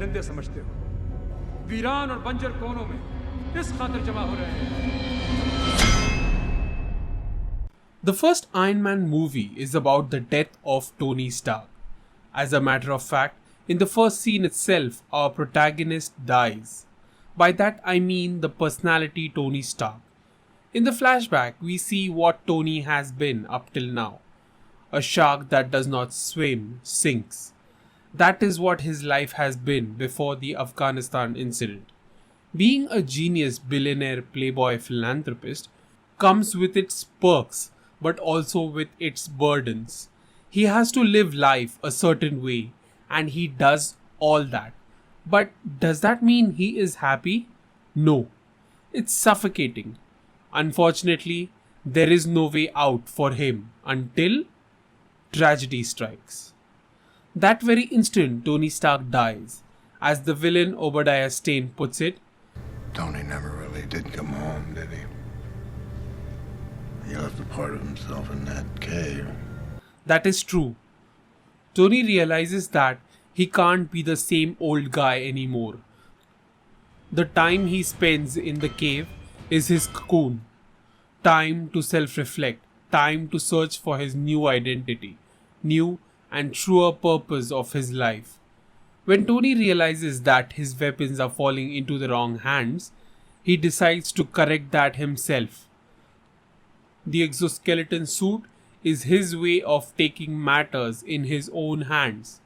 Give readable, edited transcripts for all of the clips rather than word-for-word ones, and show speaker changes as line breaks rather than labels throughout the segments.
परिंदे समझते हो। वीरान और बंजर कोनों में किस खातिर जमा हो रहे हैं।
The first Iron Man movie is about the death of Tony Stark. As a matter of fact, in the first scene itself, our protagonist dies. By that I mean the personality Tony Stark. In the flashback, we see what Tony has been up till now. A shark that does not swim sinks. That is what his life has been before the Afghanistan incident. Being a genius billionaire playboy philanthropist comes with its perks but also with its burdens. He has to live life a certain way and he does all that. But does that mean he is happy? No. It's suffocating. Unfortunately, there is no way out for him until tragedy strikes. That very instant, Tony Stark dies. As the villain Obadiah Stane puts it,
Tony never really did come home, did he? He left a part of himself in that cave.
that is true. Tony realizes that he can't be the same old guy anymore. The time he spends in the cave is his cocoon. Time to self reflect, time to search for his new identity, new and truer purpose of his life. When Tony realizes that his weapons are falling into the wrong hands, he decides to correct that himself. The exoskeleton suit is his way of taking matters in his own hands.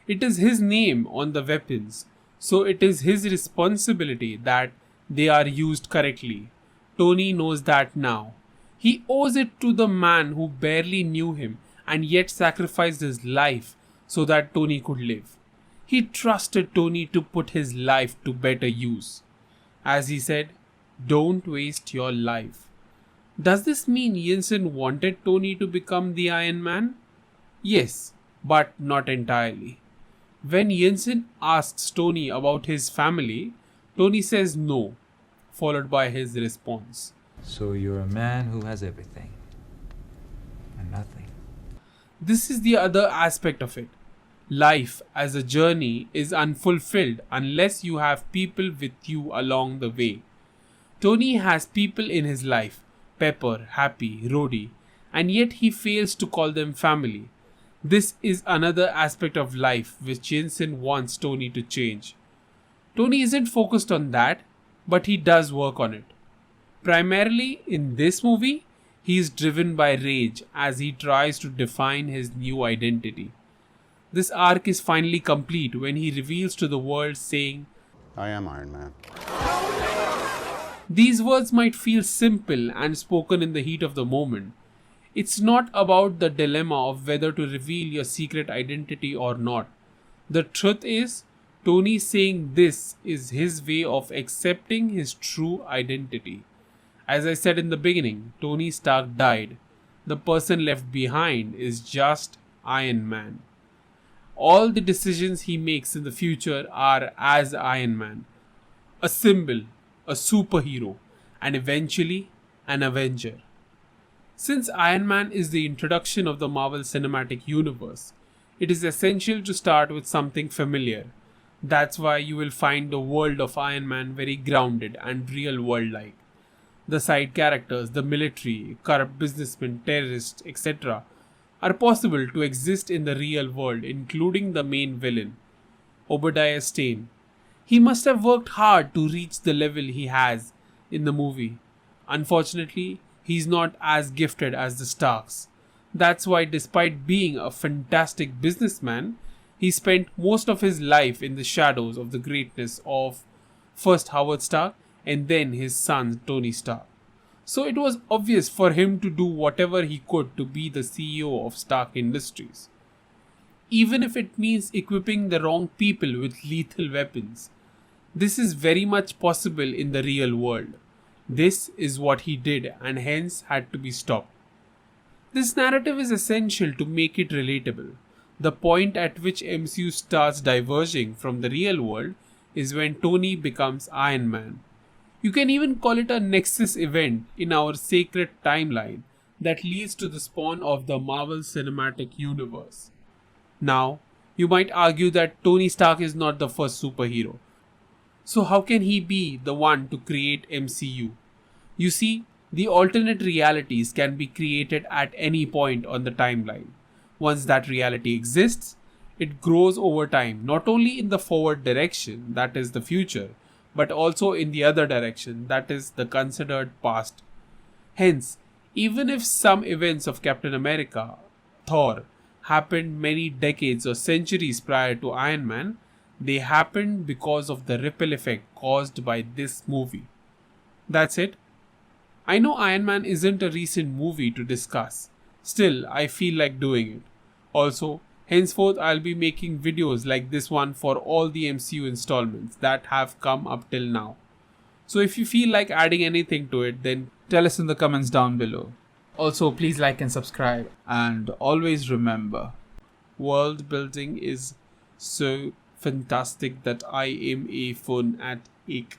It is his name on the weapons, so it is his responsibility that they are used correctly. Tony knows that now. He owes it to the man who barely knew him and yet sacrificed his life so that Tony could live. He trusted Tony to put his life to better use. As he said, "Don't waste your life." Does this mean Jensen wanted Tony to become the Iron Man? Yes, but not entirely. When Jensen asks Tony about his family, Tony says no, followed by his response.
So you're a man who has everything and nothing.
This is the other aspect of it. Life as a journey is unfulfilled unless you have people with you along the way. Tony has people in his life, Pepper, Happy, Rhodey, and yet he fails to call them family. This is another aspect of life which Jensen wants Tony to change. Tony isn't focused on that, but he does work on it. Primarily in this movie, he is driven by rage as he tries to define his new identity. This arc is finally complete when he reveals to the world saying,
I am Iron Man.
These words might feel simple and spoken in the heat of the moment. It's not about the dilemma of whether to reveal your secret identity or not. The truth is, Tony saying this is his way of accepting his true identity. As I said in the beginning, Tony Stark died. The person left behind is just Iron Man. All the decisions he makes in the future are as Iron Man. A symbol, a superhero, and eventually an Avenger. Since Iron Man is the introduction of the Marvel Cinematic Universe, it is essential to start with something familiar. That's why you will find the world of Iron Man very grounded and real world like. The side characters, the military, corrupt businessmen, terrorists, etc., are possible to exist in the real world, including the main villain, Obadiah Stane. He must have worked hard to reach the level he has in the movie. Unfortunately, he's not as gifted as the Starks. That's why, despite being a fantastic businessman, he spent most of his life in the shadows of the greatness of first Howard Stark and then his son Tony Stark. So it was obvious for him to do whatever he could to be the CEO of Stark Industries. Even if it means equipping the wrong people with lethal weapons. This is very much possible in the real world. This is what he did and hence had to be stopped. This narrative is essential to make it relatable. The point at which MCU starts diverging from the real world is when Tony becomes Iron Man. You can even call it a nexus event in our sacred timeline that leads to the spawn of the Marvel Cinematic Universe. Now, You might argue that Tony Stark is not the first superhero. So how can he be the one to create MCU? You see, the alternate realities can be created at any point on the timeline. Once that reality exists, it grows over time, not only in the forward direction, that is the future, but also in the other direction, that is the considered past. Hence, even if some events of Captain America, Thor, happened many decades or centuries prior to Iron Man, they happened because of the ripple effect caused by this movie. That's it. I know Iron Man isn't a recent movie to discuss. Still, I feel like doing it. Also, henceforth I'll be making videos like this one for all the MCU installments that have come up till now. So if you feel like adding anything to it, then
Tell us in the comments down below. Also, please like and subscribe. And always remember,
world building is so fantastic that I am a fun at it.